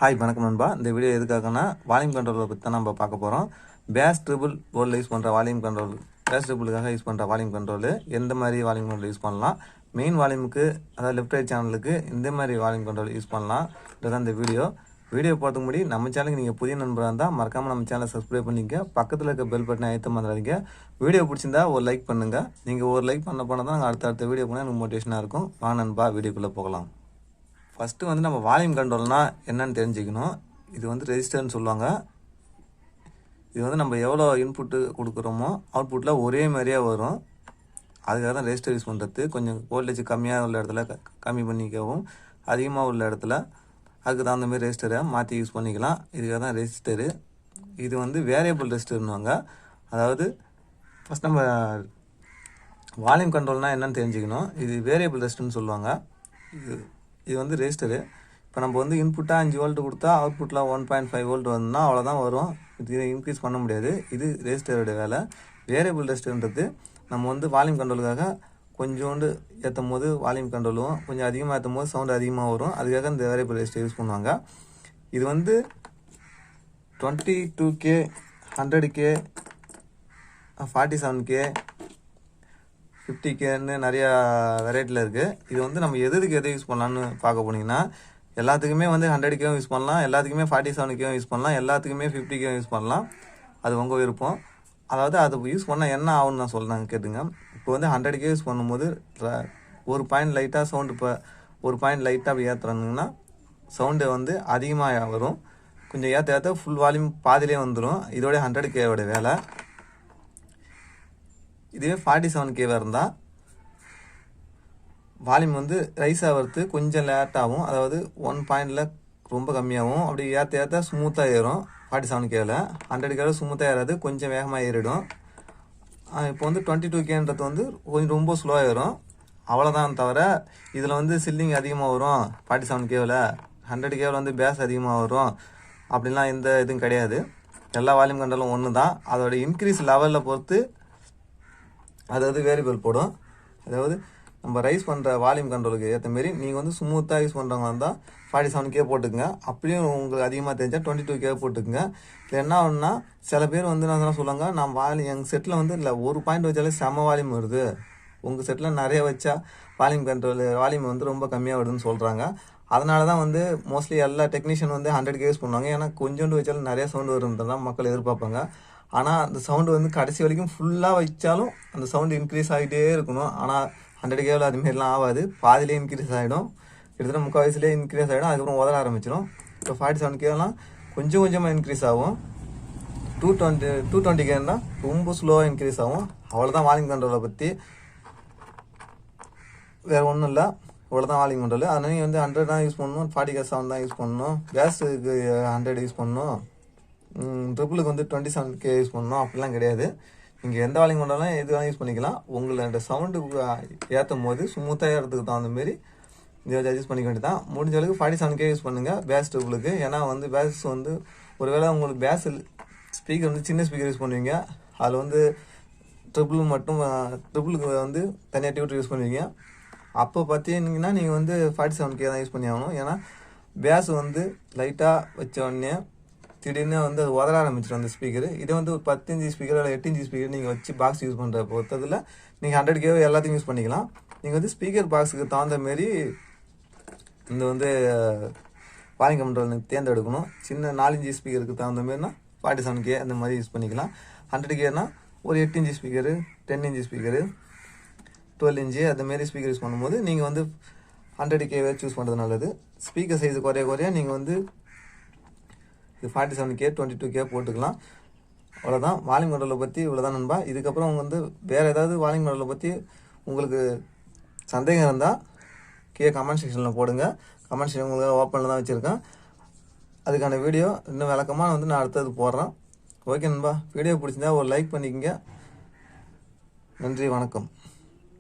Hi வணக்கம் நண்பா. இந்த வீடியோ எதுக்காகனா வால்யூம் கண்ட்ரோலை பற்றி தான் நம்ம பார்க்க போகிறோம். பேஸ் ட்ரிபிள் போர்டில் யூஸ் பண்ணுற வால்யூம் கண்ட்ரோல், பேஸ் ட்ரிபிளுக்காக யூஸ் பண்ணுற வால்யூம் கண்ட்ரோலு எந்த மாதிரி வால்யூம் கண்ட்ரோல் யூஸ் பண்ணலாம், மெயின் வால்யூமுக்கு அதாவது லெஃப்ட் ரைட் சேனலுக்கு இந்த மாதிரி வால்யூம் கண்ட்ரோல் யூஸ் பண்ணலாம். இதுதான் இந்த வீடியோ பார்த்துக்கு முன்னாடி நம்ம சேனலுக்கு நீங்கள் புதிய நண்பராக இருந்தால் மறக்காமல் நம்ம சேனலை சப்ஸ்கிரைப் பண்ணிக்க, பக்கத்தில் இருக்க பெல் பட்டனை அழுத்த மறந்துடாதீங்க. வீடியோ பிடிச்சிருந்தா ஒரு லைக் பண்ணுங்கள். நீங்கள் ஒரு லைக் பண்ண தான் நாங்கள் அடுத்த வீடியோ பண்ணால் எனக்கு மோட்டிவேஷனாக இருக்கும். நண்பா வீடியோக்குள்ளே போகலாம். ஃபஸ்ட்டு நம்ம வால்யூம் கண்ட்ரோல்னால் என்னன்னு தெரிஞ்சுக்கணும். இது ரெஜிஸ்டர்னு சொல்லுவாங்க. இது நம்ம எவ்வளோ இன்புட்டு கொடுக்குறோமோ அவுட்புட்டில் ஒரே மாதிரியே வரும். அதுக்காக தான் ரெஜிஸ்டர் யூஸ் பண்ணுறது. கொஞ்சம் வோல்டேஜ் கம்மியாக உள்ள இடத்துல கம்மி பண்ணிக்கவும், அதிகமாக உள்ள இடத்துல அதுக்கு தகுந்த மாதிரி ரெஜிஸ்டரை மாற்றி யூஸ் பண்ணிக்கலாம். இதுக்காக தான் ரெஜிஸ்டரு. இது வேரியபிள் ரெஜிஸ்டர்னுவாங்க. அதாவது ஃபஸ்ட் நம்ம வால்யூம் கண்ட்ரோல்னால் என்னென்னு தெரிஞ்சுக்கணும். இது வேரியபிள் ரெஜிஸ்டர்னு சொல்லுவாங்க. இது ரெஜிஸ்டரு. இப்போ நம்ம இன்புட்டாக 5 வோல்ட் கொடுத்தா அவுட்புட்டில் 1.5 வோல்ட் வந்தோம்னா அவ்வளோதான் வரும். இது இன்க்ரீஸ் பண்ண முடியாது. இது ரெஜிஸ்டரோட வேலை. வேரியபிள் ரெஜிஸ்டர்ன்றது நம்ம வால்யூம் கண்ட்ரோலுக்காக கொஞ்சோண்டு ஏற்றும் போது வால்யூம் கண்ட்ரோலும், கொஞ்சம் அதிகமாக ஏற்றும் போது சவுண்டு அதிகமாக வரும். அதுக்காக இந்த வேரியபிள் ரெஜிஸ்டர் யூஸ் பண்ணுவாங்க. இது 22K, 100K, 47K, 50Kன்னு நிறையா வெரைட்டியில் இருக்குது. இது நம்ம எதுக்கு எது யூஸ் பண்ணலான்னு பார்க்க போனீங்கன்னா, எல்லாத்துக்குமே 100K யூஸ் பண்ணலாம், எல்லாத்துக்குமே 47K யூஸ் பண்ணலாம், எல்லாத்துக்குமே 50K யூஸ் பண்ணலாம். அது உங்கள் விருப்பம். அதாவது அது யூஸ் பண்ணால் என்ன ஆகும்னு நான் சொல்கிறேன் கேட்டுங்க. இப்போ 100K யூஸ் பண்ணும்போது ஒரு பாயிண்ட் லைட்டாக சவுண்டு, இப்போ ஒரு பாயிண்ட் லைட்டாக அப்படி ஏற்றுறோங்கன்னா சவுண்டு அதிகமாக வரும். கொஞ்சம் ஏற்ற ஃபுல் வால்யூம் பாதிலே வந்துடும். இதோட 100Kவோட வேலை. இதுவே 47K இருந்தால் வால்யூம் ரைஸ் ஆகிறது கொஞ்சம் லேட்டாகும். அதாவது 1 பாயிண்டில் ரொம்ப கம்மியாகும். அப்படி ஏற்ற ஸ்மூத்தாக ஏறும். 47Kவில் 100K ஸ்மூத்தாக ஏறாது, கொஞ்சம் வேகமாக ஏறிடும். இப்போ 22Kன்றது கொஞ்சம் ரொம்ப ஸ்லோவாக ஏறும். அவ்வளோதான். தவிர இதில் சில்லிங் அதிகமாக வரும். 47Kவில் 100Kவில் பேஸ் அதிகமாக வரும் அப்படின்லாம் எந்த இதுவும் கிடையாது. எல்லா வால்யூம் கண்ட்ரோலும் ஒன்று தான். அதோட இன்க்ரீஸ் லெவலில் பொறுத்து அதாவது வேரியபிள் போடும். அதாவது நம்ம ரைஸ் பண்ணுற வால்யூம் கண்ட்ரோலுக்கு ஏற்ற மாரி நீங்கள் ஸ்மூத்தாக யூஸ் பண்ணுறவங்க இருந்தால் 47K போட்டுக்குங்க. அப்படியும் உங்களுக்கு அதிகமாக தெரிஞ்சால் 22K போட்டுக்குங்க. இல்லை என்ன ஆகுன்னா, சில பேர் நான் சொல்லுவாங்க, நான் எங்கள் செட்டில் இல்லை ஒரு பாயிண்ட் வச்சாலே செம வால்யூம் வருது, உங்கள் செட்டில் நிறைய வச்சா வால்யூம் கண்ட்ரோல் வால்யூம் ரொம்ப கம்மியாக வருதுன்னு சொல்கிறாங்க. அதனால தான் மோஸ்ட்லி எல்லா டெக்னீஷியன் 100K யூஸ் பண்ணுவாங்க. ஏன்னா கொஞ்சோண்டு வச்சாலும் நிறைய சவுண்டு வரும்ன்றது தான் மக்கள் எதிர்பார்ப்பாங்க. ஆனால் அந்த சவுண்டு கடைசி வரைக்கும் ஃபுல்லாக வச்சாலும் அந்த சவுண்டு இன்க்ரீஸ் ஆகிட்டே இருக்கணும். ஆனால் 100Kவில் அதுமாரிலாம் ஆகாது. பாதிலே இன்க்ரீஸ் ஆகிடும். கிட்டத்தட்ட 3/4 வயசுலேயே இன்க்ரீஸ் ஆகிடும். அதுக்கப்புறம் உதற ஆரம்பிச்சிடும். இப்போ 47Kலாம் கொஞ்சம் கொஞ்சமாக இன்க்ரீஸ் ஆகும். 220Kன்னா ரொம்ப ஸ்லோவாக இன்க்ரீஸ் ஆகும். அவ்வளோதான் வால்யூம் கண்ட்ரோலை பற்றி. வேறு ஒன்றும் இல்லை. இவ்வளோதான் வால்யூம் கண்ட்ரோல். அதனால நீங்கள் 100 தான் யூஸ் பண்ணணும், 40K தான் யூஸ் பண்ணணும், பேஸுக்கு 100 யூஸ் பண்ணணும், ட்ரிபிளுக்கு 27K யூஸ் பண்ணணும் அப்படிலாம் கிடையாது. நீங்கள் எந்த வால்யூம் கண்ட்ரோலும் எது வேணால் யூஸ் பண்ணிக்கலாம். உங்களோட சவுண்டு ஏற்றும் போது ஸ்மூத்தாக ஏறதுக்கு தகுந்த மாரி இதை அட்ஜஸ்ட் பண்ணிக்க வேண்டியதான். முடிஞ்ச அளவுக்கு 47K யூஸ் பண்ணுங்கள் பேஸ் ட்ரிபிளுக்கு. ஏன்னா பேஸ் ஒருவேளை உங்களுக்கு பேஸ் ஸ்பீக்கர் சின்ன ஸ்பீக்கர் யூஸ் பண்ணுவீங்க, அதில் ட்ரிபிள் மட்டும் ட்ரிபிளுக்கு தனியாக டியூட்டர் யூஸ் பண்ணுவீங்க. அப்போ பார்த்தீங்கன்னா நீங்கள் 47K தான் யூஸ் பண்ணி ஆகணும். ஏன்னா பேஸ் லைட்டாக வச்ச உடனே திடீர்னு அது உதற ஆரம்பிச்சிடும் அந்த ஸ்பீக்கர். இது ஒரு 10 இன்ச்சு ஸ்பீக்கர் இல்லை 8 இன்ச்சு ஸ்பீக்கர் நீங்கள் வச்சு பாக்ஸ் யூஸ் பண்ணுற பொறுத்ததில் நீங்கள் 100K எல்லாத்தையும் யூஸ் பண்ணிக்கலாம். நீங்கள் ஸ்பீக்கர் பாக்ஸுக்கு தகுந்த மாரி இந்த வால்யூம் கண்ட்ரோல் தேர்ந்தெடுக்கணும். சின்ன 4 இன்ச்சு ஸ்பீக்கருக்கு தகுந்த மாரினா 47K அந்த மாதிரி யூஸ் பண்ணிக்கலாம். 100Kனா ஒரு 8 inch speaker, 10 inch speaker, 12 inch அதுமாரி ஸ்பீக்கர் யூஸ் பண்ணும்போது நீங்கள் 100K சூஸ் பண்ணுறது நல்லது. ஸ்பீக்கர் சைஸு குறைய நீங்கள் 47K 22K போட்டுக்கலாம். அவ்வளோதான் வால்யூம் கண்ட்ரோலை பற்றி. இவ்வளோதான் நண்பா. இதுக்கப்புறம் வேறு ஏதாவது வால்யூம் கண்ட்ரோலை பற்றி உங்களுக்கு சந்தேகம் இருந்தால் கமெண்ட் செக்ஷனில் போடுங்க. கமெண்ட் செக்ஷன் உங்களுக்கு ஓப்பனில் தான் வச்சுருக்கேன். அதுக்கான வீடியோ இன்னும் விளக்கமாக நான் அடுத்தது போடுறேன். ஓகே நண்பா, வீடியோ பிடிச்சிருந்தா ஒரு லைக் பண்ணிக்கங்க. நன்றி, வணக்கம்.